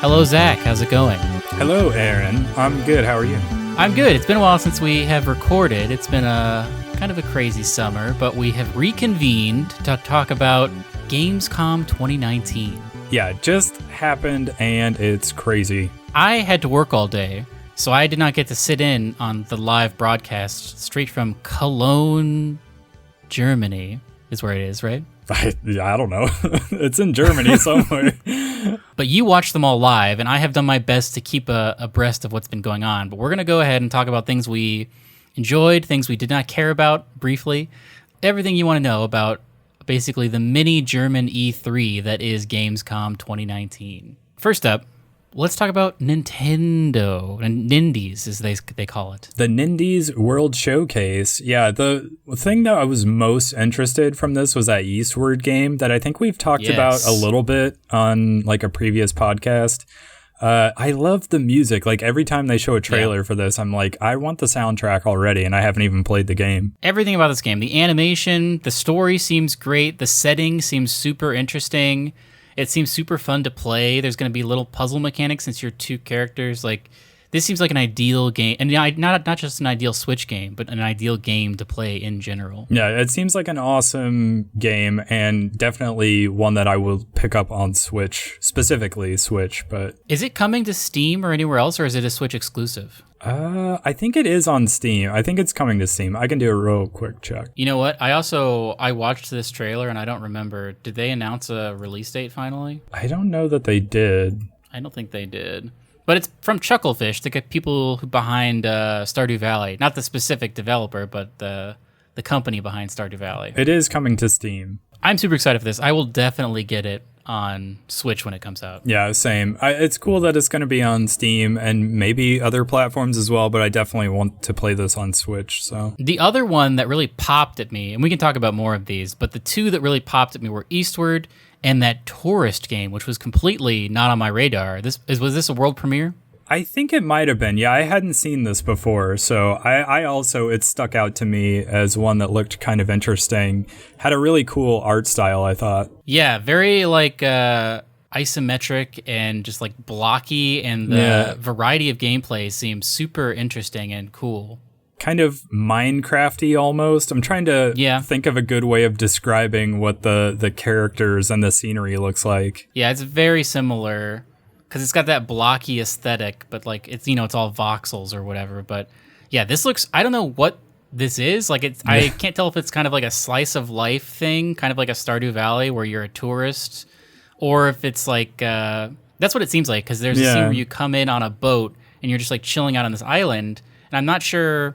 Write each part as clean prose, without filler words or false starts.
Hello, Zach. How's it going? Hello, Aaron. I'm good. How are you? I'm good. It's been a while since we have recorded. It's been a kind of a crazy summer, but we have reconvened to talk about Gamescom 2019. Yeah, it just happened, and it's crazy. I had to work all day, so I did not get to sit in on the live broadcast straight from Cologne, Germany, is where it is, right? I don't know. It's in Germany somewhere. But you watched them all live, and I have done my best to keep abreast of what's been going on. But we're going to go ahead and talk about things we enjoyed, things we did not care about briefly, everything you want to know about basically the mini German E3 that is Gamescom 2019. First up, let's talk about Nintendo, and Nindies as they call it. The Nindies World Showcase. Yeah, the thing that I was most interested from this was that Eastward game that I think we've talked about a little bit on like a previous podcast. I love the music. Like every time they show a trailer for this, I'm like, I want the soundtrack already, and I haven't even played the game. Everything about this game, the animation, the story seems great. The setting seems super interesting. It seems super fun to play. There's going to be little puzzle mechanics since you're two characters. Like, this seems like an ideal game, and not just an ideal Switch game, but an ideal game to play in general. Yeah, it seems like an awesome game, and definitely one that I will pick up on Switch, specifically Switch. But is it coming to Steam or anywhere else, or is it a Switch exclusive? I think it is on Steam. I think it's coming to Steam. I can do a real quick check. You know what? I watched this trailer and I don't remember. Did they announce a release date finally? I don't know that they did. I don't think they did. But it's from Chucklefish, the people behind Stardew Valley. Not the specific developer, but the company behind Stardew Valley. It is coming to Steam. I'm super excited for this. I will definitely get it on Switch when it comes out. Yeah, same. It's cool that it's going to be on Steam and maybe other platforms as well, but I definitely want to play this on Switch. So the other one that really popped at me, and we can talk about more of these, but the two that really popped at me were Eastward and that Touryst game, which was completely not on my radar. Was this a world premiere? I think it might have been. Yeah, I hadn't seen this before, so I also, it stuck out to me as one that looked kind of interesting. Had a really cool art style, I thought. Yeah, very like isometric and just like blocky, and the variety of gameplay seems super interesting and cool. Kind of Minecraft-y almost. I'm trying to think of a good way of describing what the characters and the scenery looks like. Yeah, it's very similar. Because it's got that blocky aesthetic, but like it's it's all voxels or whatever. But yeah, this looks. I don't know what this is. Like I can't tell if it's kind of like a slice of life thing, kind of like a Stardew Valley where you're a tourist, or if it's like that's what it seems like. Because there's a scene where you come in on a boat and you're just like chilling out on this island, and I'm not sure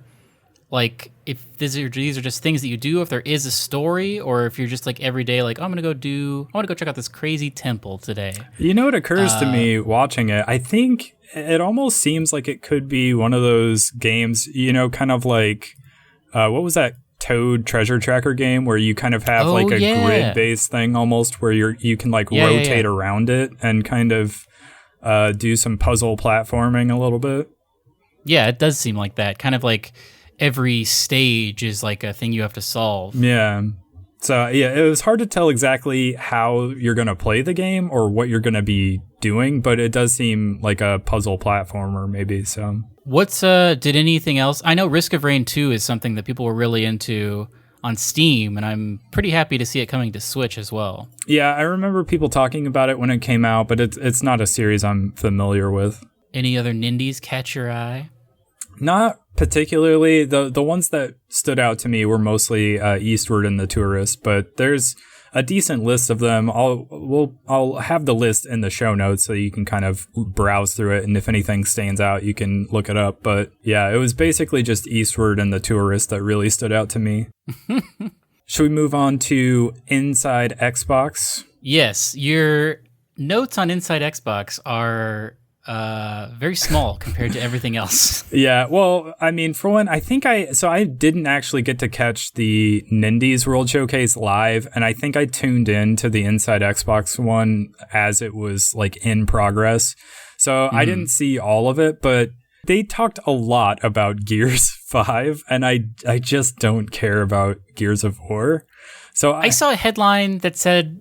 like if these are just things that you do, if there is a story, or if you're just like every day like, oh, I want to go check out this crazy temple today. You know what occurs to me watching it? I think it almost seems like it could be one of those games, kind of like what was that Toad treasure tracker game where you kind of have a grid-based thing almost where you can like rotate around it and kind of do some puzzle platforming a little bit. Yeah, it does seem like that. Kind of like every stage is like a thing you have to solve. Yeah. So, yeah, it was hard to tell exactly how you're going to play the game or what you're going to be doing, but it does seem like a puzzle platformer maybe, so. Did anything else? I know Risk of Rain 2 is something that people were really into on Steam, and I'm pretty happy to see it coming to Switch as well. Yeah, I remember people talking about it when it came out, but it's not a series I'm familiar with. Any other Nindies catch your eye? Not particularly. The ones that stood out to me were mostly Eastward and the Touryst, but there's a decent list of them. I'll have the list in the show notes so you can kind of browse through it, and if anything stands out, you can look it up. But yeah, it was basically just Eastward and the Touryst that really stood out to me. Should we move on to Inside Xbox? Yes, your notes on Inside Xbox are very small compared to everything else. Yeah, well, I mean, for one, I didn't actually get to catch the Nindies World Showcase live, and I think I tuned in to the Inside Xbox one as it was like in progress. So I didn't see all of it, but they talked a lot about Gears 5, and I just don't care about Gears of War. So I saw a headline that said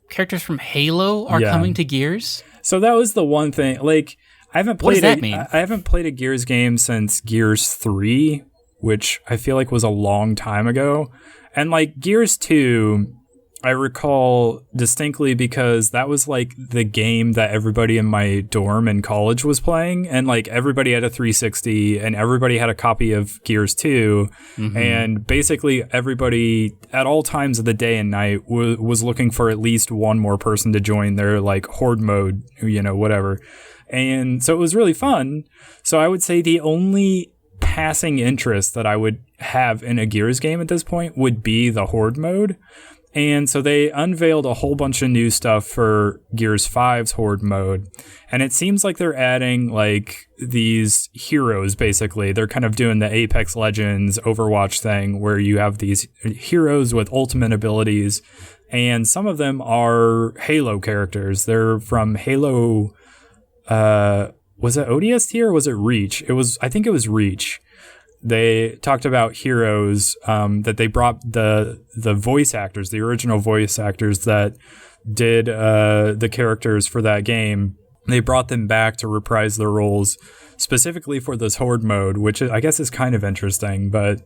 characters from Halo are coming to Gears. So that was the one thing. Like, I haven't played. What does that mean? I haven't played a Gears game since Gears 3, which I feel like was a long time ago. And like Gears 2, I recall distinctly because that was like the game that everybody in my dorm in college was playing, and like everybody had a 360 and everybody had a copy of Gears 2, and basically everybody at all times of the day and night was looking for at least one more person to join their like Horde mode, you know, whatever. And so it was really fun. So I would say the only passing interest that I would have in a Gears game at this point would be the Horde mode. And so they unveiled a whole bunch of new stuff for Gears 5's Horde mode. And it seems like they're adding like these heroes, basically. They're kind of doing the Apex Legends Overwatch thing where you have these heroes with ultimate abilities. And some of them are Halo characters. They're from Halo. Was it ODST or was it Reach? I think it was Reach. They talked about heroes that they brought the voice actors, the original voice actors that did the characters for that game. They brought them back to reprise their roles specifically for this Horde mode, which I guess is kind of interesting. But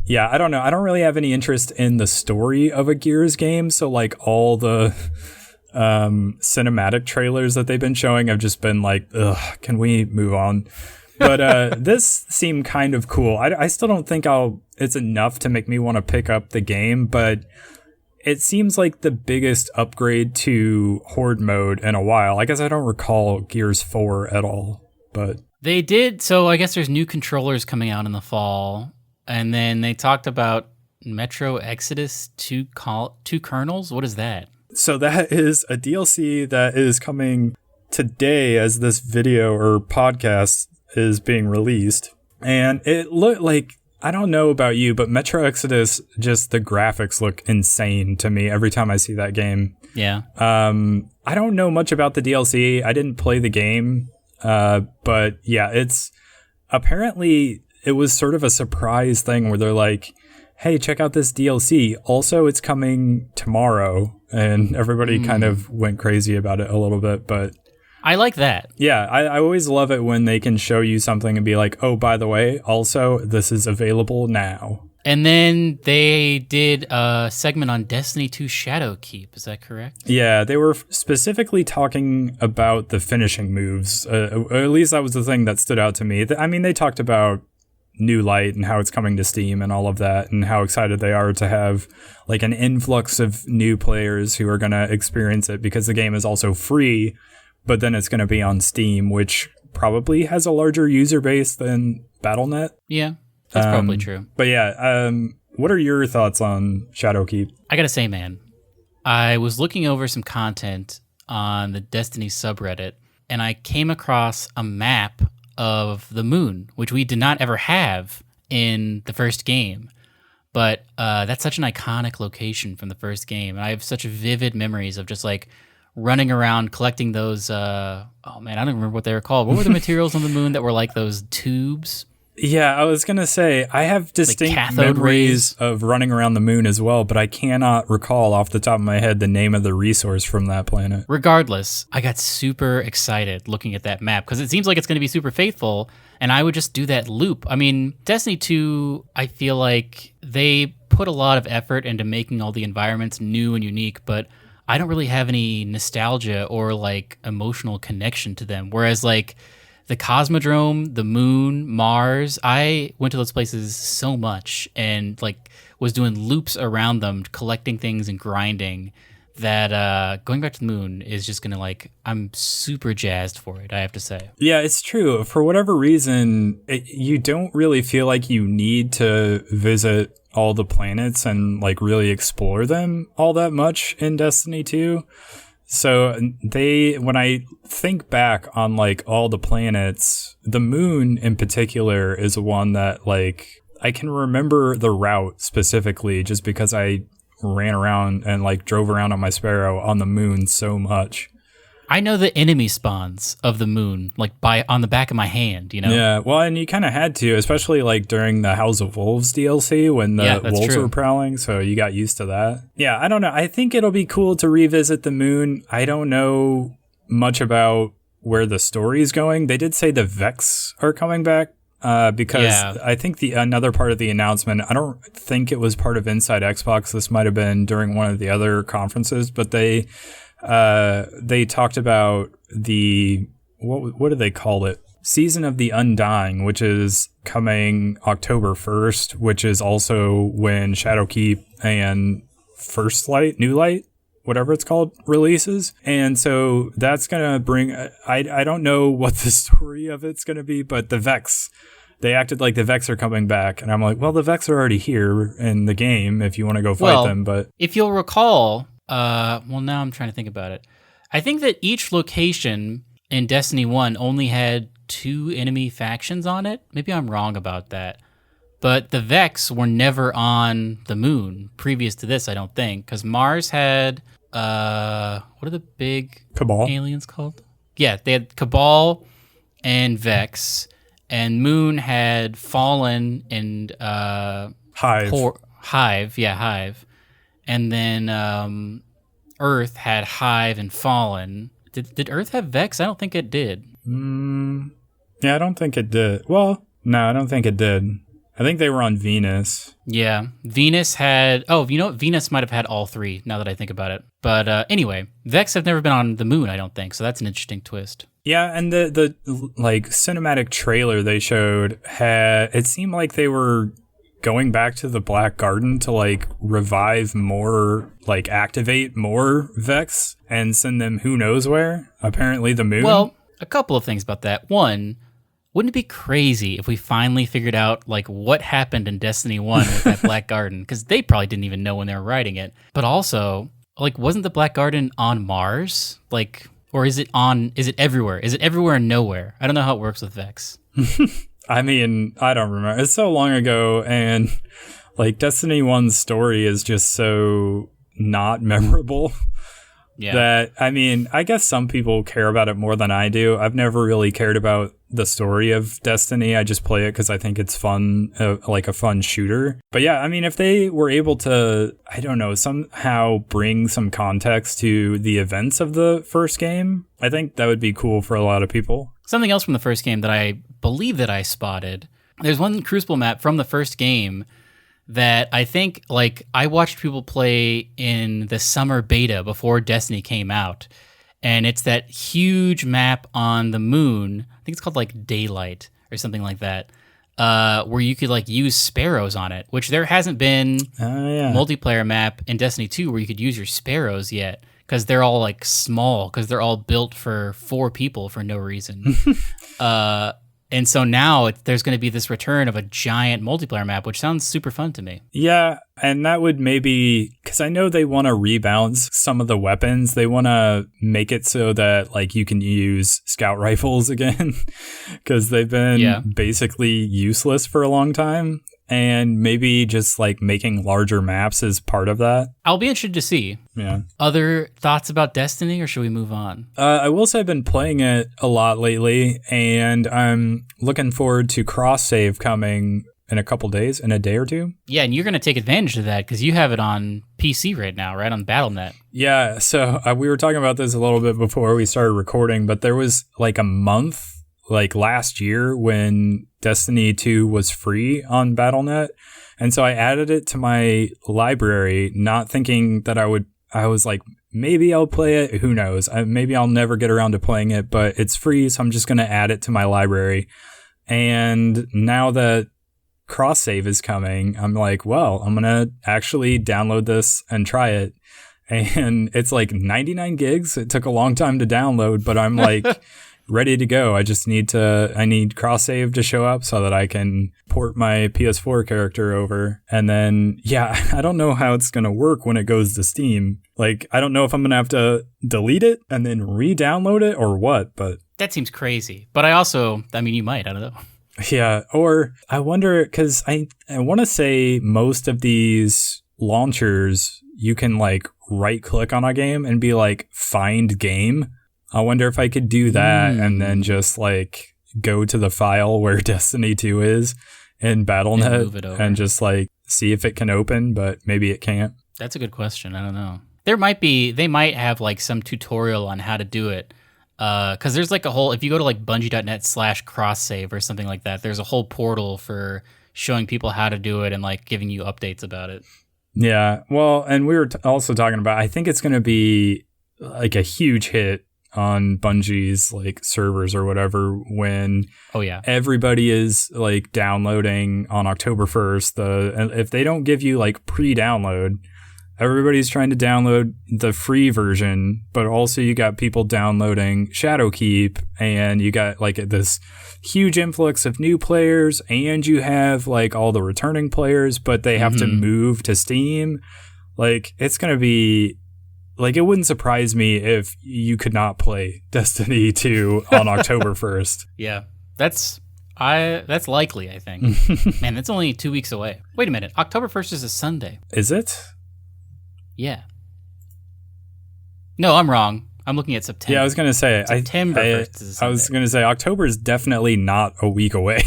yeah, I don't know. I don't really have any interest in the story of a Gears game. So like all the cinematic trailers that they've been showing have just been like, ugh, can we move on? But this seemed kind of cool. I still don't think it's enough to make me want to pick up the game, but it seems like the biggest upgrade to Horde mode in a while. I guess I don't recall Gears 4 at all, but they did. So I guess there's new controllers coming out in the fall, and then they talked about Metro Exodus 2 kernels. What is that? So that is a DLC that is coming today as this video or podcast is being released. And it looked like, I don't know about you, but Metro Exodus, just the graphics look insane to me every time I see that game. Yeah. I don't know much about the DLC. I didn't play the game. But yeah, apparently it was sort of a surprise thing where they're like, hey, check out this DLC. Also, it's coming tomorrow. And everybody kind of went crazy about it a little bit, but I like that. Yeah, I always love it when they can show you something and be like, oh, by the way, also, this is available now. And then they did a segment on Destiny 2 Shadowkeep. Is that correct? Yeah, they were specifically talking about the finishing moves. Or at least that was the thing that stood out to me. I mean, they talked about New Light and how it's coming to Steam and all of that, and how excited they are to have like an influx of new players who are going to experience it because the game is also free. But then it's going to be on Steam, which probably has a larger user base than Battle.net. Yeah, that's probably true. But yeah, what are your thoughts on Shadowkeep? I got to say, man, I was looking over some content on the Destiny subreddit, and I came across a map of the moon, which we did not ever have in the first game. But that's such an iconic location from the first game. And I have such vivid memories of just like running around collecting those oh man, I don't remember what they were called. What were the materials on the moon that were like those tubes? Yeah, I was gonna say I have distinct like memories of running around the moon as well, but I cannot recall off the top of my head the name of the resource from that planet. Regardless, I got super excited looking at that map because it seems like it's going to be super faithful, and I would just do that loop. I mean, Destiny 2, I feel like they put a lot of effort into making all the environments new and unique, but I don't really have any nostalgia or like emotional connection to them. Whereas like the Cosmodrome, the moon, Mars, I went to those places so much and like was doing loops around them, collecting things and grinding, that going back to the moon is just going to like, I'm super jazzed for it, I have to say. Yeah, it's true. For whatever reason, you don't really feel like you need to visit all the planets and like really explore them all that much in Destiny 2. So when I think back on like all the planets, the moon in particular is one that like I can remember the route specifically just because I ran around and like drove around on my Sparrow on the moon so much. I know the enemy spawns of the moon, like on the back of my hand, you know? Yeah, well, and you kind of had to, especially like during the House of Wolves DLC when the wolves were prowling, so you got used to that. Yeah, I don't know. I think it'll be cool to revisit the moon. I don't know much about where the story is going. They did say the Vex are coming back. Because I think another part of the announcement, I don't think it was part of Inside Xbox. This might have been during one of the other conferences, but they talked about the what do they call it? Season of the Undying, which is coming October 1st, which is also when Shadowkeep and First Light, New Light, whatever it's called, releases. And so that's going to bring, I don't know what the story of it's going to be, but the Vex, they acted like the Vex are coming back. And I'm like, well, the Vex are already here in the game if you want to go fight them. But if you'll recall, now I'm trying to think about it. I think that each location in Destiny 1 only had 2 enemy factions on it. Maybe I'm wrong about that. But the Vex were never on the moon previous to this, I don't think. Because Mars had, what are the big Cabal aliens called? Yeah, they had Cabal and Vex. And Moon had Fallen and Hive. Hive. And then Earth had Hive and Fallen. Did Earth have Vex? I don't think it did. Yeah, I don't think it did. Well, no, I don't think it did. I think they were on Venus. Yeah, Venus had... Oh, you know what? Venus might have had all 3, now that I think about it. But anyway, Vex have never been on the moon, I don't think, so that's an interesting twist. Yeah, and the like cinematic trailer they showed it seemed like they were going back to the Black Garden to like revive more, like activate more Vex and send them who knows where, apparently the moon. Well, a couple of things about that. One, wouldn't it be crazy if we finally figured out like what happened in Destiny 1 with that Black Garden? Because they probably didn't even know when they were writing it. But also, like, wasn't the Black Garden on Mars? Like, or is it everywhere? Is it everywhere and nowhere? I don't know how it works with Vex. I mean, I don't remember. It's so long ago, and like Destiny 1's story is just so not memorable. Yeah. That, I mean, I guess some people care about it more than I do. I've never really cared about the story of Destiny. I just play it because I think it's fun, like a fun shooter. But yeah, I mean, if they were able to, I don't know, somehow bring some context to the events of the first game, I think that would be cool for a lot of people. Something else from the first game that I believe that I spotted, there's one Crucible map from the first game that I think, like, I watched people play in the summer beta before Destiny came out. And it's that huge map on the moon. I think it's called, like, Daylight or something like that, where you could, like, use sparrows on it, which there hasn't been a multiplayer map in Destiny 2 where you could use your sparrows yet, because they're all, like, small, because they're all built for 4 people for no reason. And so now there's going to be this return of a giant multiplayer map, which sounds super fun to me. Yeah, and that would maybe, because I know they want to rebalance some of the weapons. They want to make it so that like you can use scout rifles again, because they've been basically useless for a long time. And maybe just like making larger maps is part of that. I'll be interested to see. Yeah. Other thoughts about Destiny, or should we move on? I will say I've been playing it a lot lately, and I'm looking forward to cross save coming in a couple days, in a day or two. Yeah, and you're going to take advantage of that because you have it on PC right now, right? On Battle.net. Yeah, so we were talking about this a little bit before we started recording, but there was like a month, like last year, when Destiny 2 was free on Battle.net. And so I added it to my library, not thinking that I was like, maybe I'll play it. Who knows? Maybe I'll never get around to playing it, but it's free. So I'm just going to add it to my library. And now that cross save is coming, I'm like, well, I'm going to actually download this and try it. And it's like 99 gigs. It took a long time to download, but I'm like ready to go. I need cross save to show up so that I can port my PS4 character over. And then, yeah, I don't know how it's going to work when it goes to Steam. Like, I don't know if I'm going to have to delete it and then re-download it or what, but that seems crazy. But I mean, you might, I don't know. Yeah, or I wonder, because I want to say most of these launchers, you can like right click on a game and be like, find game. I wonder if I could do that and then just like go to the file where Destiny 2 is in Battle.net and just like see if it can open, but maybe it can't. That's a good question. I don't know. They might have like some tutorial on how to do it. Because there's like a whole, if you go to like bungie.net/cross-save or something like that, there's a whole portal for showing people how to do it and like giving you updates about it. Yeah. Well, and we were also talking about, I think it's going to be like a huge hit on Bungie's like servers or whatever when everybody is like downloading on October 1st. And if they don't give you like pre-download, everybody's trying to download the free version, but also you got people downloading Shadowkeep, and you got like this huge influx of new players, and you have like all the returning players, but they have to move to Steam. Like, it's going to be like, it wouldn't surprise me if you could not play Destiny 2 on October 1st. Yeah, that's likely, I think. Man, that's only 2 weeks away. Wait a minute. October 1st is a Sunday. Is it? Yeah. No, I'm wrong. I'm looking at September. Yeah, I was going to say. September 1st is a Sunday. I was going to say October is definitely not a week away.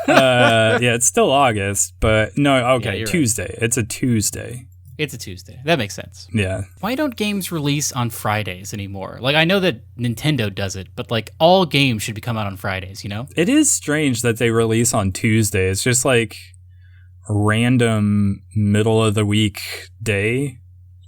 Yeah, it's still August, but no, okay, yeah, Tuesday. Right. It's a Tuesday. It's a Tuesday. That makes sense. Yeah. Why don't games release on Fridays anymore? Like, I know that Nintendo does it, but like all games should be come out on Fridays, you know? It is strange that they release on Tuesday. It's just like random middle of the week day.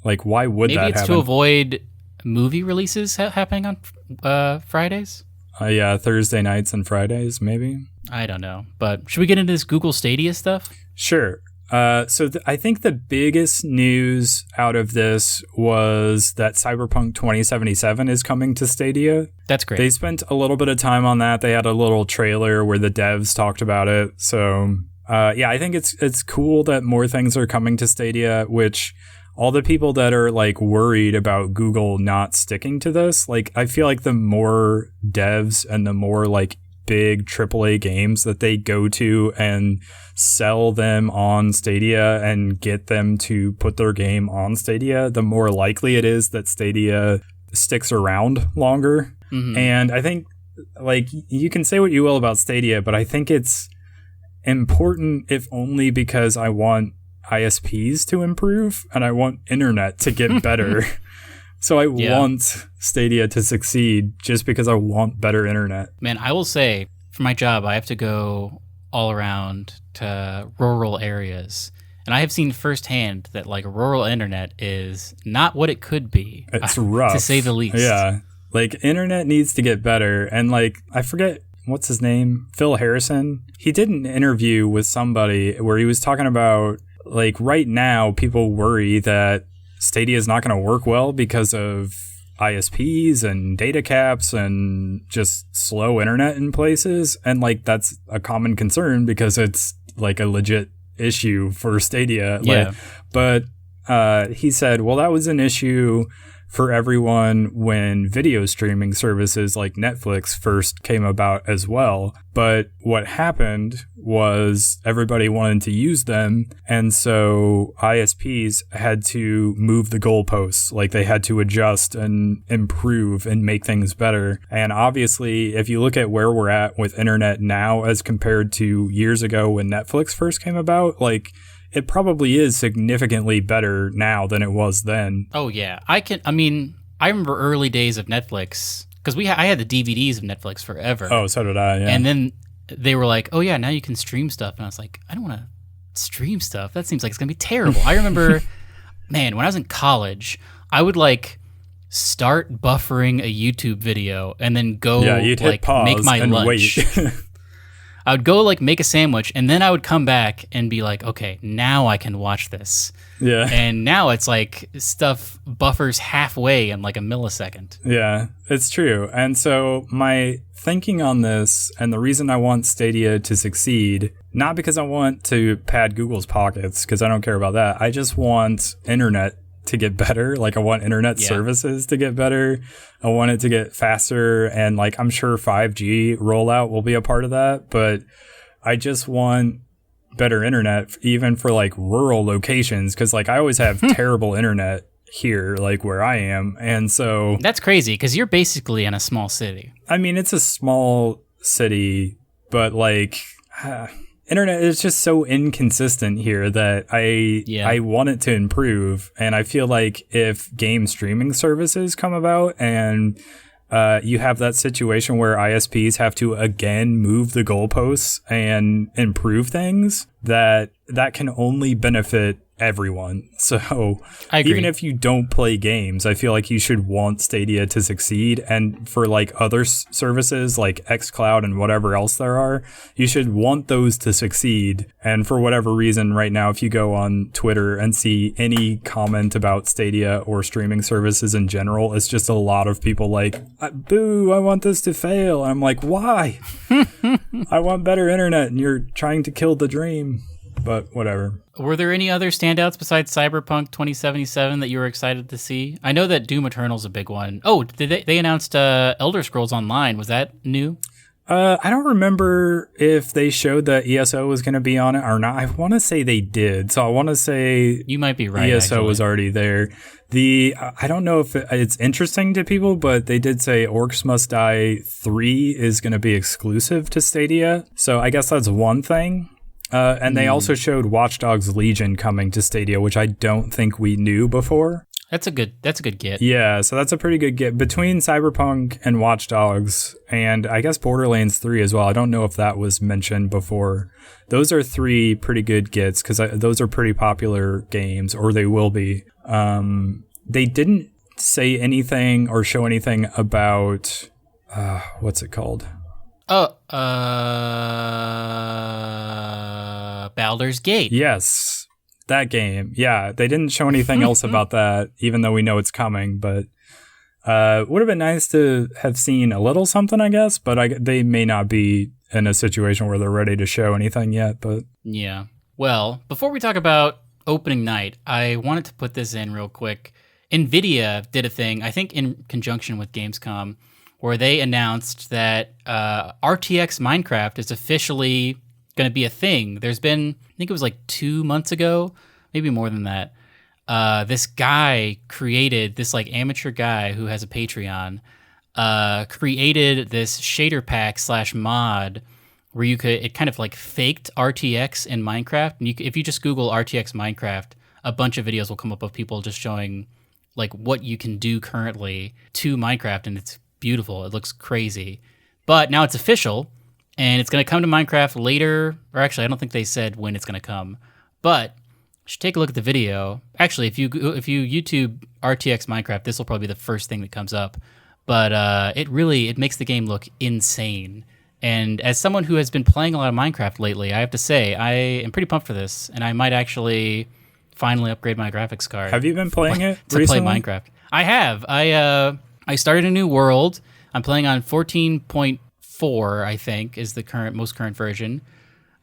Like, why would that happen? Maybe it's to avoid movie releases happening on Fridays? Yeah, Thursday nights and Fridays, maybe. I don't know. But should we get into this Google Stadia stuff? Sure. So I think the biggest news out of this was that Cyberpunk 2077 is coming to Stadia. That's great. They spent a little bit of time on that. They had a little trailer where the devs talked about it. So yeah, I think it's cool that more things are coming to Stadia, which all the people that are like worried about Google not sticking to this, like, I feel like the more devs and the more like big AAA games that they go to and sell them on Stadia and get them to put their game on Stadia, the more likely it is that Stadia sticks around longer. Mm-hmm. And I think, like, you can say what you will about Stadia, but I think it's important, if only because I want ISPs to improve and I want internet to get better. So I want Stadia to succeed just because I want better internet. Man, I will say, for my job, I have to go all around to rural areas. And I have seen firsthand that like rural internet is not what it could be. It's rough. To say the least. Yeah. Like, internet needs to get better. And like, I forget, what's his name? Phil Harrison. He did an interview with somebody where he was talking about, like, right now people worry that Stadia is not going to work well because of ISPs and data caps and just slow internet in places. And like, that's a common concern because it's like a legit issue for Stadia. Yeah. Like, but he said, well, that was an issue for everyone when video streaming services like Netflix first came about as well. But what happened was everybody wanted to use them, and so ISPs had to move the goalposts. Like, they had to adjust and improve and make things better. And obviously, if you look at where we're at with internet now as compared to years ago when Netflix first came about, like, it probably is significantly better now than it was then. Oh, yeah. I remember early days of Netflix, because I had the DVDs of Netflix forever. Oh, so did I, yeah. And then they were like, oh, yeah, now you can stream stuff. And I was like, I don't want to stream stuff. That seems like it's going to be terrible. I remember, man, when I was in college, I would like start buffering a YouTube video and then go you'd hit pause make my and lunch. Wait. I would go like make a sandwich, and then I would come back and be like, okay, now I can watch this. Yeah. And now it's like stuff buffers halfway in like a millisecond. Yeah, it's true. And so my thinking on this, and the reason I want Stadia to succeed, not because I want to pad Google's pockets, because I don't care about that. I just want internet to get better. Like, I want internet services to get better. I want it to get faster, and like, I'm sure 5G rollout will be a part of that, but I just want better internet even for like rural locations, because like, I always have terrible internet here, like where I am. And so that's crazy because you're basically in a small city. I mean, it's a small city, but like internet is just so inconsistent here that I want it to improve. And I feel like if game streaming services come about and you have that situation where ISPs have to again move the goalposts and improve things, that can only benefit everyone. So even if you don't play games, I feel like you should want Stadia to succeed. And for like other services like xCloud and whatever else there are, you should want those to succeed. And for whatever reason right now, if you go on Twitter and see any comment about Stadia or streaming services in general, it's just a lot of people like, boo, I want this to fail. I'm like, why? I want better internet and you're trying to kill the dream. But whatever. Were there any other standouts besides Cyberpunk 2077 that you were excited to see? I know that Doom Eternal's a big one. Oh, did they announced Elder Scrolls Online. Was that new? I don't remember if they showed that ESO was going to be on it or not. I want to say they did. So I want to say you might be right. ESO was already there. I don't know if it's interesting to people, but they did say Orcs Must Die 3 is going to be exclusive to Stadia. So I guess that's one thing. And they also showed Watchdogs Legion coming to Stadia, which I don't think we knew before. That's a good get. Yeah, so that's a pretty good get between Cyberpunk and Watchdogs, and I guess Borderlands 3 as well. I don't know if that was mentioned before. Those are 3 pretty good gets because those are pretty popular games, or they will be. They didn't say anything or show anything about what's it called? Baldur's Gate. Yes, that game. Yeah, they didn't show anything else about that, even though we know it's coming. But would have been nice to have seen a little something, I guess. But they may not be in a situation where they're ready to show anything yet. But yeah. Well, before we talk about opening night, I wanted to put this in real quick. NVIDIA did a thing, I think in conjunction with Gamescom, where they announced that RTX Minecraft is officially going to be a thing. There's been, I think it was like 2 months ago, maybe more than that. This guy created, this like amateur guy who has a Patreon, created this shader pack / mod where it kind of like faked RTX in Minecraft. And if you just Google RTX Minecraft, a bunch of videos will come up of people just showing like what you can do currently to Minecraft, and it's beautiful. It looks crazy. But now it's official, and it's going to come to Minecraft later. Or actually, I don't think they said when it's going to come. But you should take a look at the video. Actually, if you YouTube RTX Minecraft, this will probably be the first thing that comes up. But it makes the game look insane. And as someone who has been playing a lot of Minecraft lately, I have to say, I am pretty pumped for this. And I might actually finally upgrade my graphics card. Have you been playing it to recently? Play Minecraft? I have. I started a new world. I'm playing on 14.4, I think, is the most current version.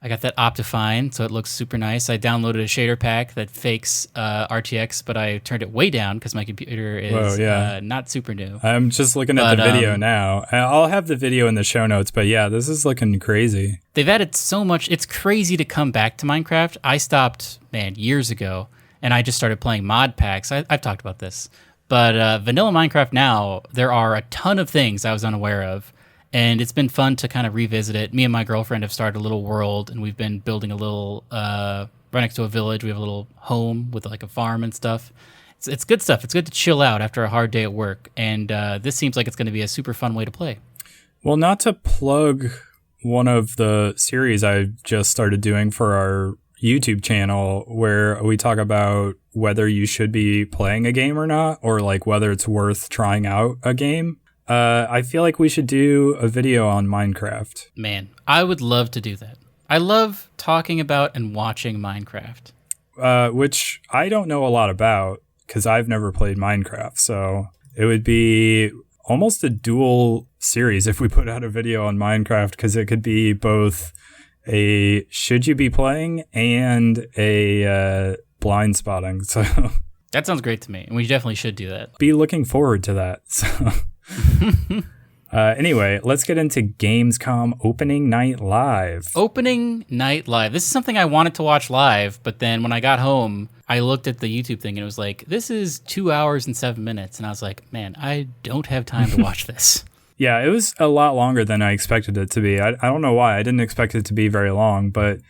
I got that Optifine, so it looks super nice. I downloaded a shader pack that fakes RTX, but I turned it way down because my computer is not super new. I'm just looking at the video now. I'll have the video in the show notes, but yeah, this is looking crazy. They've added so much. It's crazy to come back to Minecraft. I stopped, years ago, and I just started playing mod packs. I've talked about this. But vanilla Minecraft now, there are a ton of things I was unaware of. And it's been fun to kind of revisit it. Me and my girlfriend have started a little world, and we've been building a little, right next to a village. We have a little home with like a farm and stuff. It's good stuff. It's good to chill out after a hard day at work. And this seems like it's going to be a super fun way to play. Well, not to plug one of the series I just started doing for our YouTube channel, where we talk about whether you should be playing a game or not, or like whether it's worth trying out a game. I feel like we should do a video on Minecraft. Man, I would love to do that. I love talking about and watching Minecraft. Which I don't know a lot about because I've never played Minecraft. So it would be almost a dual series if we put out a video on Minecraft, because it could be both a should you be playing and a blind spotting. So that sounds great to me. And we definitely should do that. Be looking forward to that. So. Anyway, let's get into Gamescom Opening Night Live. Opening Night Live. This is something I wanted to watch live, but then when I got home, I looked at the YouTube thing and it was like, this is 2 hours and 7 minutes. And I was like, man, I don't have time to watch this. Yeah, it was a lot longer than I expected it to be. I don't know why. I didn't expect it to be very long, but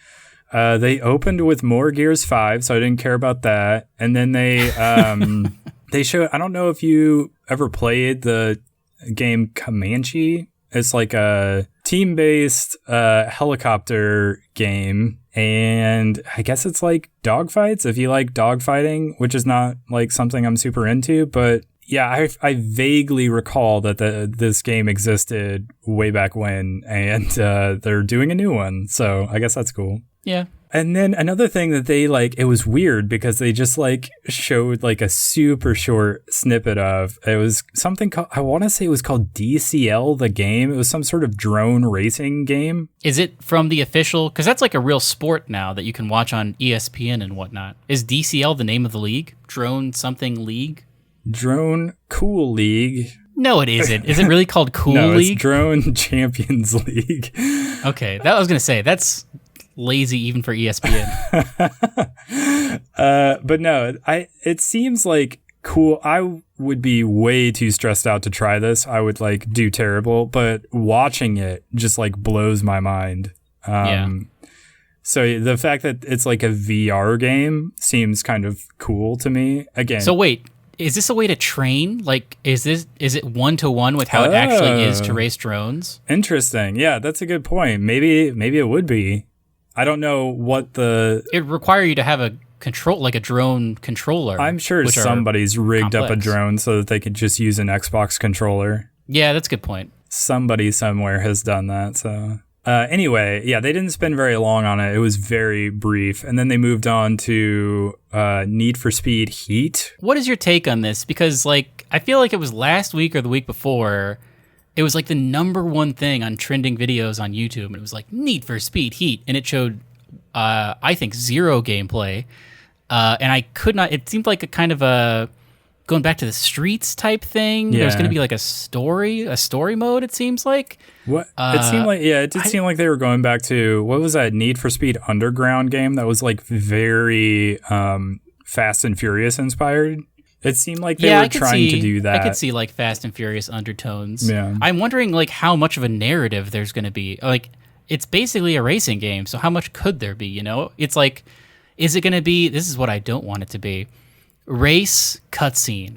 they opened with more Gears 5, so I didn't care about that. And then they showed, I don't know if you ever played the game Comanche. It's like a team-based helicopter game, and I guess it's like dogfights, if you like dogfighting, which is not like something I'm super into, but yeah, I vaguely recall that this game existed way back when, and they're doing a new one, so I guess that's cool. Yeah. And then another thing that they it was weird because they just showed a super short snippet of, it was something called, I want to say it was called DCL, the game. It was some sort of drone racing game. Is it from the official, because that's like a real sport now that you can watch on ESPN and whatnot. Is DCL the name of the league? Drone something league? Drone Cool League. No, it isn't. Is it really called Cool No, League? It's Drone Champions League. Okay, that I was going to say, that's lazy even for ESPN. But no, it seems like cool. I would be way too stressed out to try this. I would do terrible, but watching it just blows my mind. So the fact that it's a VR game seems kind of cool to me. Again. So wait, is this a way to train? Is it 1-to-1 with how it actually is to race drones? Interesting. Yeah, that's a good point. Maybe it would be. I don't know what it require you to have a control, a drone controller. I'm sure somebody's rigged complex. up a drone so that they could just use an Xbox controller. Yeah, that's a good point. Somebody somewhere has done that. So anyway, yeah, they didn't spend very long on it. It was very brief. And then they moved on to Need for Speed Heat. What is your take on this? Because I feel like it was last week or the week before, it was the number one thing on trending videos on YouTube, and it was Need for Speed Heat, and it showed, I think, zero gameplay, and I could not. It seemed like a kind of a going back to the streets type thing. Yeah. There's going to be a story mode. It seems like what it seemed like. Yeah, it did seem like they were going back to, what was that Need for Speed Underground game that was very Fast and Furious inspired. It seemed like they were trying to do that. I could see Fast and Furious undertones. Yeah. I'm wondering how much of a narrative there's going to be. It's basically a racing game, so how much could there be, It's is it going to be, this is what I don't want it to be, race cutscene.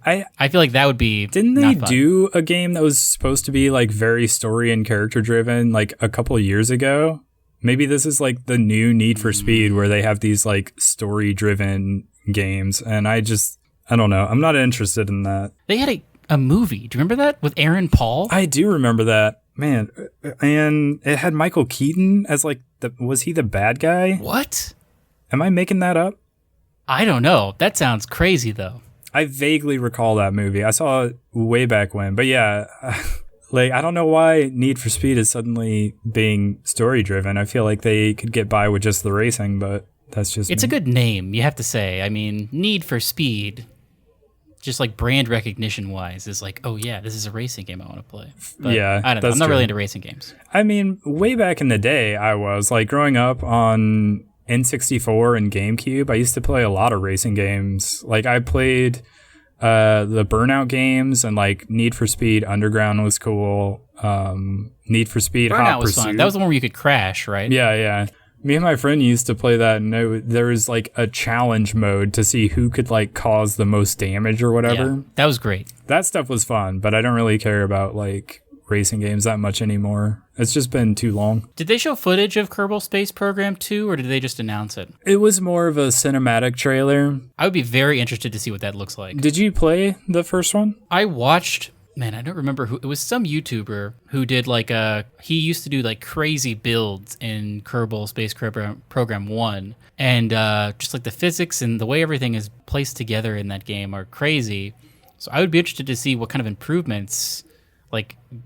I feel like that would be Didn't they do a game that was supposed to be very story and character driven a couple of years ago? Maybe this is the new Need for Speed where they have these story driven games, and I don't know. I'm not interested in that. They had a movie. Do you remember that with Aaron Paul? I do remember that, man. And it had Michael Keaton as was he the bad guy? What? Am I making that up? I don't know. That sounds crazy though. I vaguely recall that movie. I saw it way back when, but yeah, I don't know why Need for Speed is suddenly being story driven. I feel like they could get by with just the racing, but that's just It's me. a good name, you have to say. I mean, Need for Speed, just brand recognition wise, is oh yeah, this is a racing game I want to play. But yeah, I don't know. I'm not really into racing games. I mean, way back in the day, I was growing up on N64 and GameCube. I used to play a lot of racing games. I played the Burnout games, and Need for Speed Underground was cool. Need for Speed Burnout Hot was Pursuit. fun. That was the one where you could crash, right? Yeah. Me and my friend used to play that, and there was a challenge mode to see who could cause the most damage or whatever. Yeah, that was great. That stuff was fun, but I don't really care about racing games that much anymore. It's just been too long. Did they show footage of Kerbal Space Program 2, or did they just announce it? It was more of a cinematic trailer. I would be very interested to see what that looks like. Did you play the first one? I watched, man, I don't remember who, it was some YouTuber who did he used to do crazy builds in Kerbal Space Program 1. And just the physics and the way everything is placed together in that game are crazy. So I would be interested to see what kind of improvements,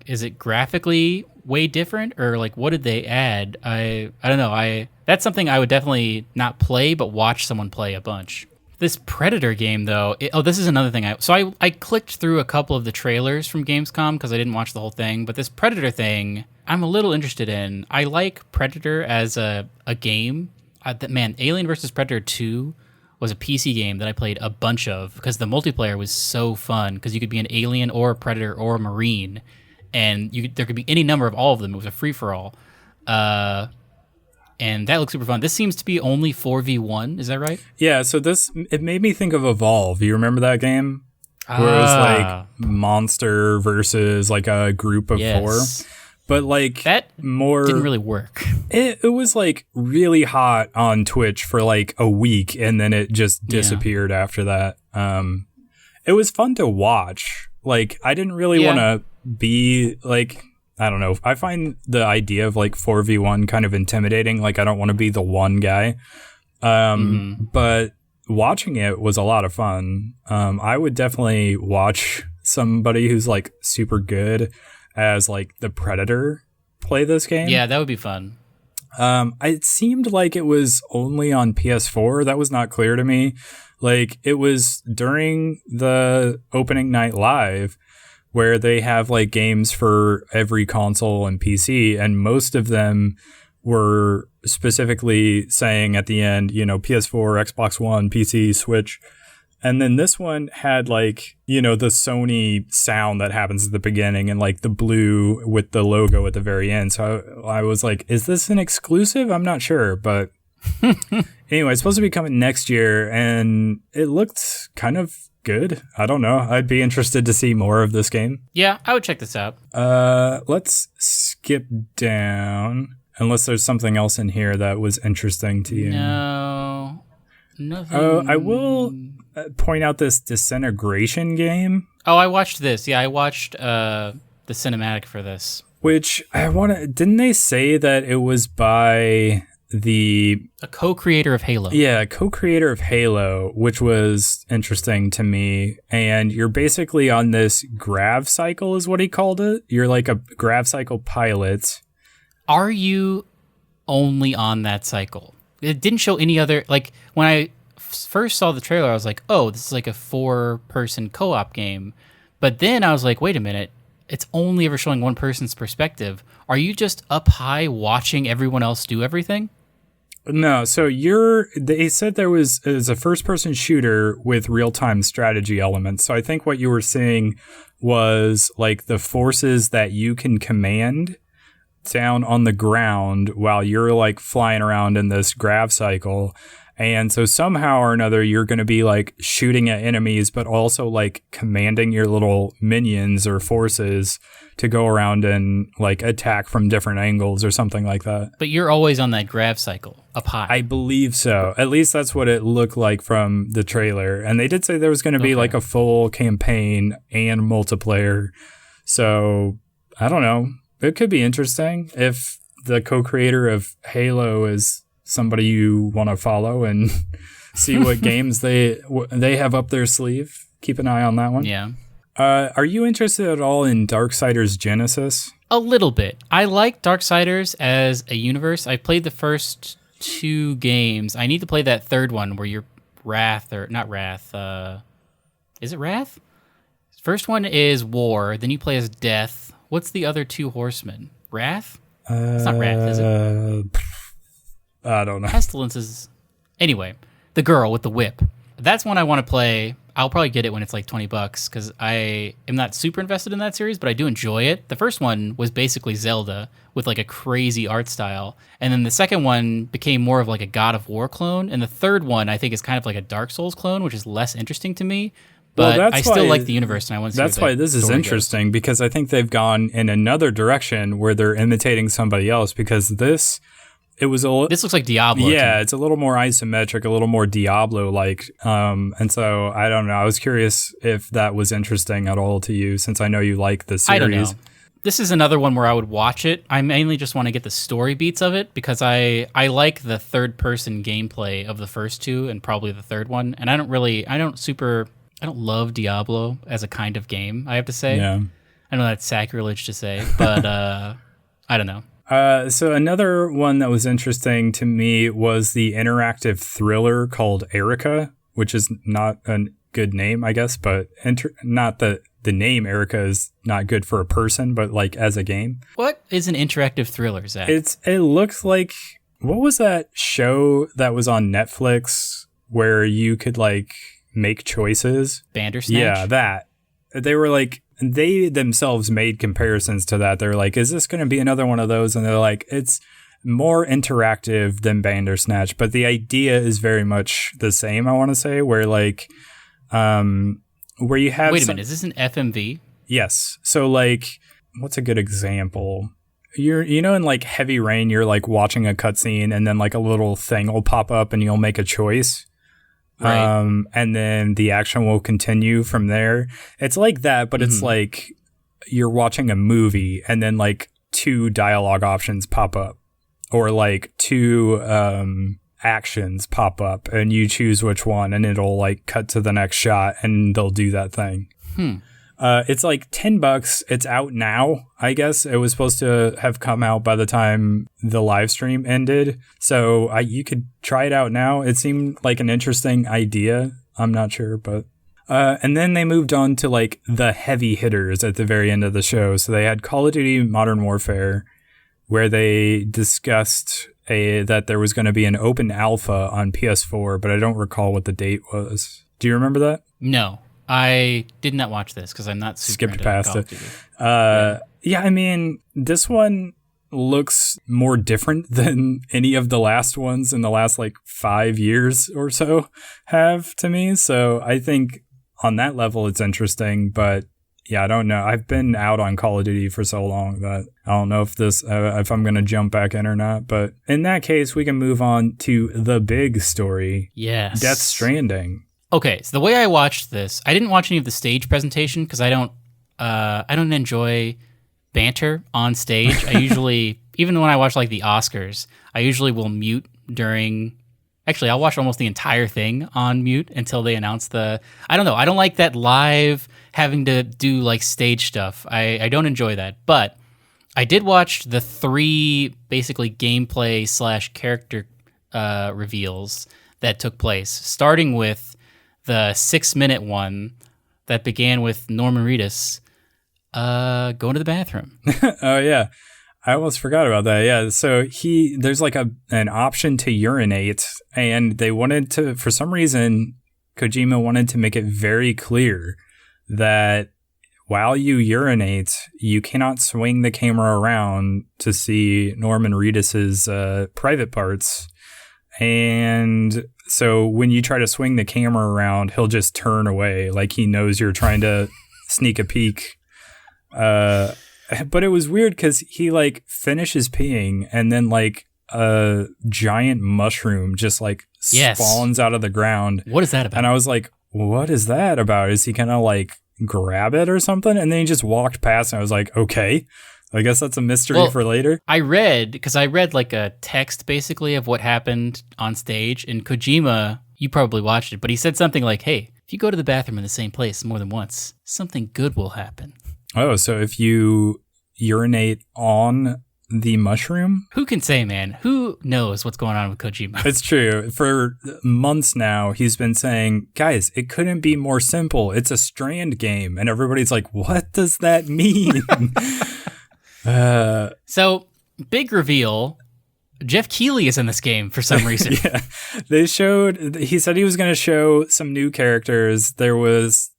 is it graphically way different, or what did they add? I don't know. That's something I would definitely not play, but watch someone play a bunch. This Predator game, though, this is another thing. I clicked through a couple of the trailers from Gamescom because I didn't watch the whole thing, but this Predator thing, I'm a little interested in. I like Predator as a game. Alien vs. Predator 2 was a PC game that I played a bunch of because the multiplayer was so fun because you could be an alien or a Predator or a Marine, and there could be any number of all of them. It was a free-for-all. And that looks super fun. This seems to be only 4v1. Is that right? Yeah, so it made me think of Evolve. You remember that game? Where it was like monster versus like a group of 4. But like that didn't really work. It was like really hot on Twitch for like a week and then it just disappeared after that. It was fun to watch. Like I didn't really want to be like, I don't know. I find the idea of like 4v1 kind of intimidating. Like I don't want to be the one guy. But watching it was a lot of fun. I would definitely watch somebody who's like super good as like the Predator play this game. Yeah, that would be fun. It seemed like it was only on PS4. That was not clear to me. Like it was during the opening night live where they have like games for every console and PC, and most of them were specifically saying at the end, you know, PS4, Xbox One, PC, Switch. And then this one had like, you know, the Sony sound that happens at the beginning and like the blue with the logo at the very end. So I was like, is this an exclusive? I'm not sure. But anyway, it's supposed to be coming next year and it looked kind of good. I don't know. I'd be interested to see more of this game. Yeah, I would check this out. Let's skip down unless there's something else in here that was interesting to you. No, nothing. Oh, I will point out this Disintegration game. Oh, I watched this. Yeah, I watched the cinematic for this. Which didn't they say that it was by a co-creator of Halo? Yeah, co-creator of Halo, which was interesting to me. And you're basically on this grav cycle is what he called it. You're like a grav cycle pilot. Are you only on that cycle? It didn't show any other, like when I first saw the trailer, I was like, oh, this is like a 4-person co-op game. But then I was like, wait a minute, it's only ever showing one person's perspective. Are you just up high watching everyone else do everything? No, so they said it was a first-person shooter with real-time strategy elements. So I think what you were seeing was like the forces that you can command down on the ground while you're like flying around in this grav cycle. And so somehow or another, you're going to be like shooting at enemies, but also like commanding your little minions or forces to go around and like attack from different angles or something like that. But you're always on that grav cycle up high. I believe so. At least that's what it looked like from the trailer. And they did say there was going to be like a full campaign and multiplayer. So I don't know. It could be interesting if the co-creator of Halo is somebody you want to follow and see what games they have up their sleeve. Keep an eye on that one. Yeah. Are you interested at all in Darksiders Genesis? A little bit. I like Darksiders as a universe. I played the first 2 games. I need to play that third one where you're Wrath, or not Wrath. Is it Wrath? First one is War. Then you play as Death. What's the other 2 horsemen? Wrath? It's not Wrath, is it? I don't know. Pestilence is... Anyway, the girl with the whip. That's one I want to play. I'll probably get it when it's like $20 because I am not super invested in that series, but I do enjoy it. The first one was basically Zelda with like a crazy art style. And then the second one became more of like a God of War clone. And the third one, I think, is kind of like a Dark Souls clone, which is less interesting to me. But I still like the universe, and I want to see that's why this is interesting, because I think they've gone in another direction where they're imitating somebody else, because this looks like Diablo. Yeah, it's a little more isometric, a little more Diablo-like. And so, I don't know. I was curious if that was interesting at all to you, since I know you like the series. I don't know. This is another one where I would watch it. I mainly just want to get the story beats of it, because I like the third-person gameplay of the first 2, and probably the third one. And I don't love Diablo as a kind of game, I have to say. Yeah. I know that's sacrilege to say, but I don't know. So another one that was interesting to me was the interactive thriller called Erica, which is not a good name, I guess, but not the name Erica is not good for a person, but like as a game. What is an interactive thriller, Zach? It looks like, what was that show that was on Netflix where you could like make choices? Bandersnatch? Yeah, that. They were like, they themselves made comparisons to that. They're like, is this going to be another one of those? And they're like, it's more interactive than Bandersnatch, but the idea is very much the same, I want to say, where like, where you have... Wait a minute, is this an FMV? Yes. So like, what's a good example? You know, in like Heavy Rain, you're like watching a cutscene and then like a little thing will pop up and you'll make a choice. Right. And then the action will continue from there. It's like that, but it's like you're watching a movie and then like 2 dialogue options pop up, or like 2 actions pop up and you choose which one, and it'll like cut to the next shot and they'll do that thing. It's like $10. It's out now. I guess it was supposed to have come out by the time the live stream ended. So you could try it out now. It seemed like an interesting idea. I'm not sure, but and then they moved on to like the heavy hitters at the very end of the show. So they had Call of Duty Modern Warfare, where they discussed that there was going to be an open alpha on PS4, but I don't recall what the date was. Do you remember that? No, I did not watch this because I'm not super skipped past Call it. of Duty. Yeah, I mean, this one looks more different than any of the last ones in the last like 5 years or so have to me. So I think on that level, it's interesting, but yeah, I don't know. I've been out on Call of Duty for so long that I don't know if I'm going to jump back in or not. But in that case, we can move on to the big story. Yes. Death Stranding. Okay, so the way I watched this, I didn't watch any of the stage presentation because I don't enjoy banter on stage. I usually, even when I watch like the Oscars, I usually will mute during. Actually, I'll watch almost the entire thing on mute until they announce the... I don't know. I don't like that live having to do like stage stuff. I don't enjoy that. But I did watch the 3 basically gameplay / character reveals that took place, starting with the 6-minute one that began with Norman Reedus going to the bathroom. Oh, yeah. I almost forgot about that. Yeah. So there's like an option to urinate, and they wanted to, for some reason, Kojima wanted to make it very clear that while you urinate, you cannot swing the camera around to see Norman Reedus's private parts. And so when you try to swing the camera around, he'll just turn away, like he knows you're trying to sneak a peek. But it was weird because he like finishes peeing and then like a giant mushroom just like spawns out of the ground. What is that about? And I was like, what is that about? Is he gonna like grab it or something? And then he just walked past and I was like, okay, I guess that's a mystery for later. I read like a text basically of what happened on stage, and Kojima, you probably watched it, but he said something like, hey, if you go to the bathroom in the same place more than once, something good will happen. Oh, so if you urinate on the mushroom? Who can say, man? Who knows what's going on with Kojima? It's true. For months now, he's been saying, guys, it couldn't be more simple. It's a Strand game. And everybody's like, what does that mean? So, big reveal. Jeff Keighley is in this game for some reason. Yeah. He said he was going to show some new characters. There was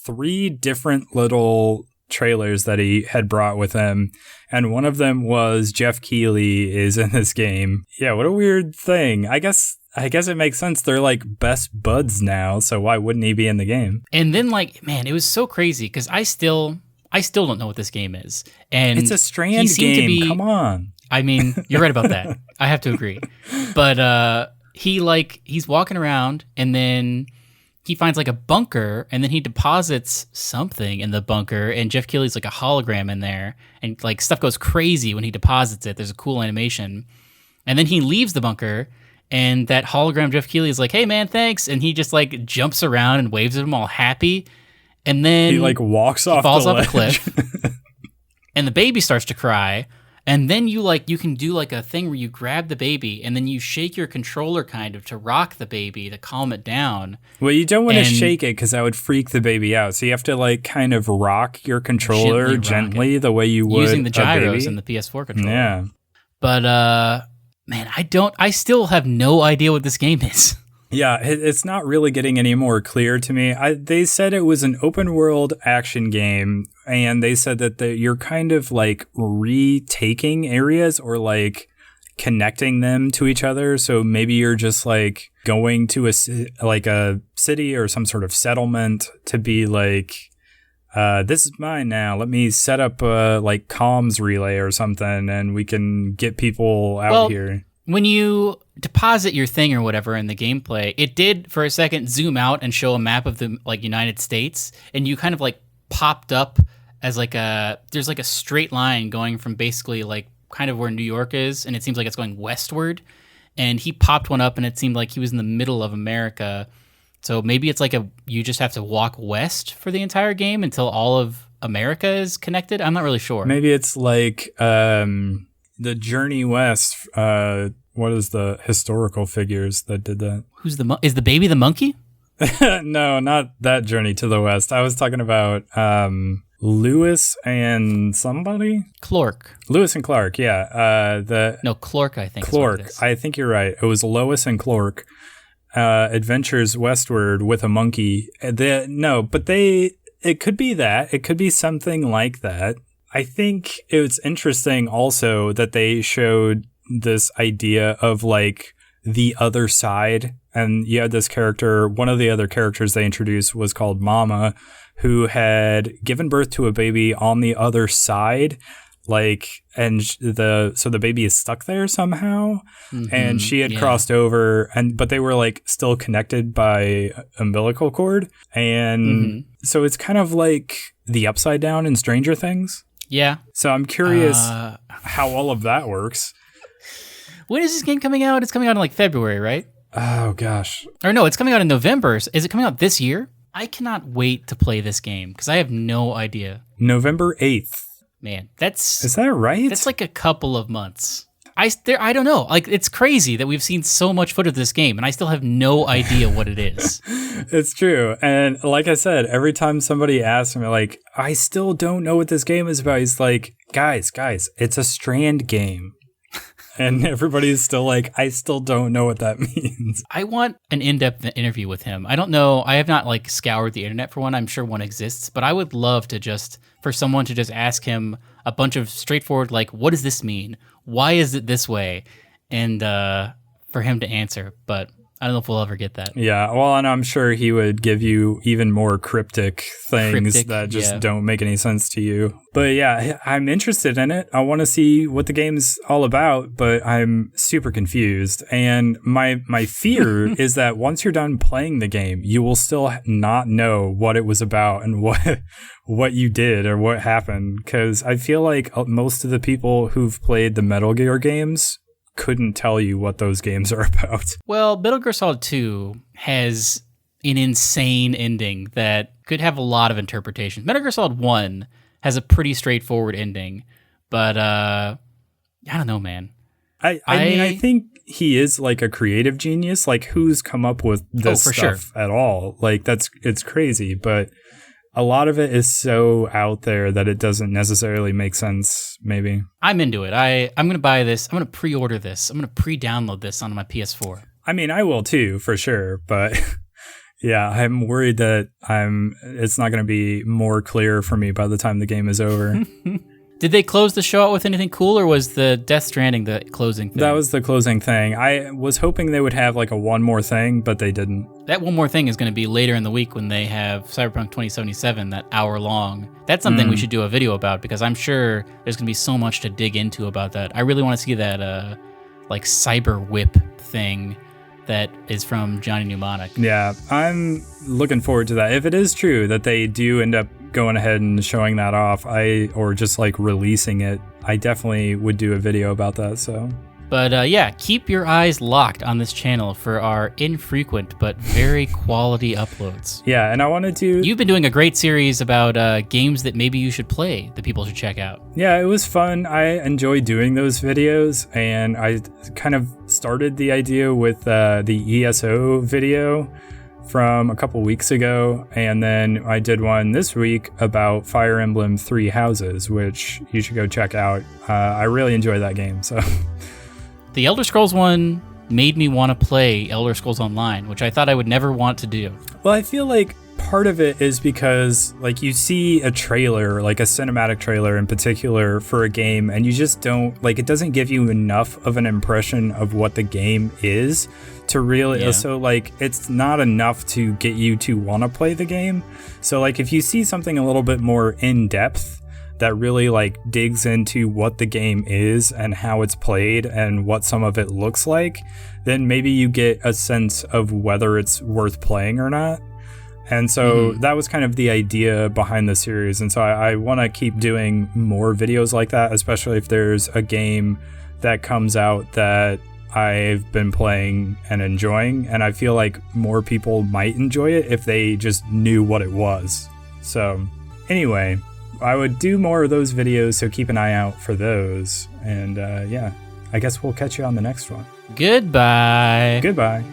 3 different little trailers that he had brought with him, and one of them was Jeff Keighley is in this game. Yeah, what a weird thing. I guess it makes sense. They're like best buds now, so why wouldn't he be in the game? And then like, man, it was so crazy because I still don't know what this game is. And it's a Strand game. Come on. I mean, you're right about that. I have to agree. But he's walking around and then he finds like a bunker, and then he deposits something in the bunker, and Jeff Keighley's like a hologram in there, and like stuff goes crazy when he deposits it. There's a cool animation. And then he leaves the bunker, and that hologram Jeff Keighley is like, hey man, thanks. And he just like jumps around and waves at him all happy. And then he like falls off a cliff. And the baby starts to cry. And then you can do like a thing where you grab the baby and then you shake your controller kind of to rock the baby to calm it down. Well, you don't want to shake it because that would freak the baby out. So you have to like kind of rock your controller gently the way you would using the gyros in the PS4 controller. Yeah. But man, I still have no idea what this game is. Yeah, it's not really getting any more clear to me. They said it was an open world action game, and they said that you're kind of like retaking areas or like connecting them to each other. So maybe you're just like going to a city or some sort of settlement to be like, this is mine now. Let me set up a like comms relay or something, and we can get people out here. When you deposit your thing or whatever in the gameplay, it did for a second zoom out and show a map of the like United States, and you kind of like popped up as like there's like a straight line going from basically like kind of where New York is, and it seems like it's going westward, and he popped one up and it seemed like he was in the middle of America. So maybe it's like you just have to walk west for the entire game until all of America is connected. I'm not really sure. Maybe it's like the Journey West. What is the historical figures that did that? Is the baby the monkey? No, not that Journey to the West. I was talking about Lewis and somebody? Clark. Lewis and Clark, yeah. Clark, I think. Clark. I think you're right. It was Lois and Clark. Adventures Westward with a monkey. It could be that. It could be something like that. I think it was interesting also that they showed this idea of like the other side, and you had this character. One of the other characters they introduced was called Mama, who had given birth to a baby on the other side, like, and the baby is stuck there somehow, and she had crossed over, but they were like still connected by umbilical cord, and so it's kind of like the Upside Down in Stranger Things. Yeah. So I'm curious how all of that works. When is this game coming out? It's coming out in like February, right? Oh, gosh. Or no, it's coming out in November. Is it coming out this year? I cannot wait to play this game because I have no idea. November 8th. Man, Is that right? That's like a couple of months. I don't know. Like, it's crazy that we've seen so much footage of this game, and I still have no idea what it is. It's true. And like I said, every time somebody asks me, like, I still don't know what this game is about, he's like, guys, it's a Strand game. And everybody's still like, I still don't know what that means. I want an in-depth interview with him. I don't know. I have not like scoured the internet for one. I'm sure one exists, but I would love to for someone to just ask him a bunch of straightforward, like, what does this mean? Why is it this way? And for him to answer, but I don't know if we'll ever get that. Yeah, well, and I'm sure he would give you even more cryptic things that just don't make any sense to you. But yeah, I'm interested in it. I want to see what the game's all about, but I'm super confused. And my fear is that once you're done playing the game, you will still not know what it was about and what you did or what happened. Because I feel like most of the people who've played the Metal Gear games couldn't tell you what those games are about. Well, Metal Gear Solid 2 has an insane ending that could have a lot of interpretations. Metal Gear Solid 1 has a pretty straightforward ending, but I don't know, man. I mean, I think he is like a creative genius. Like, who's come up with this stuff at all? Like, it's crazy, but a lot of it is so out there that it doesn't necessarily make sense, maybe. I'm into it. I'm going to buy this. I'm going to pre-order this. I'm going to pre-download this on my PS4. I mean, I will too, for sure. But yeah, I'm worried that it's not going to be more clear for me by the time the game is over. Did they close the show out with anything cool, or was the Death Stranding the closing thing? That was the closing thing. I was hoping they would have like a one more thing, but they didn't. That one more thing is going to be later in the week when they have Cyberpunk 2077, that hour long. That's something we should do a video about, because I'm sure there's going to be so much to dig into about that. I really want to see that like cyber whip thing that is from Johnny Mnemonic. Yeah, I'm looking forward to that. If it is true that they do end up going ahead and showing that off, or just like releasing it, I definitely would do a video about that. So But yeah, keep your eyes locked on this channel for our infrequent but very quality uploads. Yeah, and I wanted to... You've been doing a great series about games that maybe you should play, that people should check out. Yeah, it was fun. I enjoy doing those videos, and I kind of started the idea with the ESO video from a couple weeks ago, and then I did one this week about Fire Emblem Three Houses, which you should go check out. I really enjoy that game, so... The Elder Scrolls one made me want to play Elder Scrolls Online, which I thought I would never want to do. Well, I feel like part of it is because like you see a trailer, like a cinematic trailer in particular for a game, and you just don't, like, it doesn't give you enough of an impression of what the game is to really, so like it's not enough to get you to want to play the game. So like if you see something a little bit more in depth that really like digs into what the game is and how it's played and what some of it looks like, then maybe you get a sense of whether it's worth playing or not. And so that was kind of the idea behind the series. And so I want to keep doing more videos like that, especially if there's a game that comes out that I've been playing and enjoying. And I feel like more people might enjoy it if they just knew what it was. So anyway, I would do more of those videos, so keep an eye out for those. And yeah, I guess we'll catch you on the next one. Goodbye. Goodbye.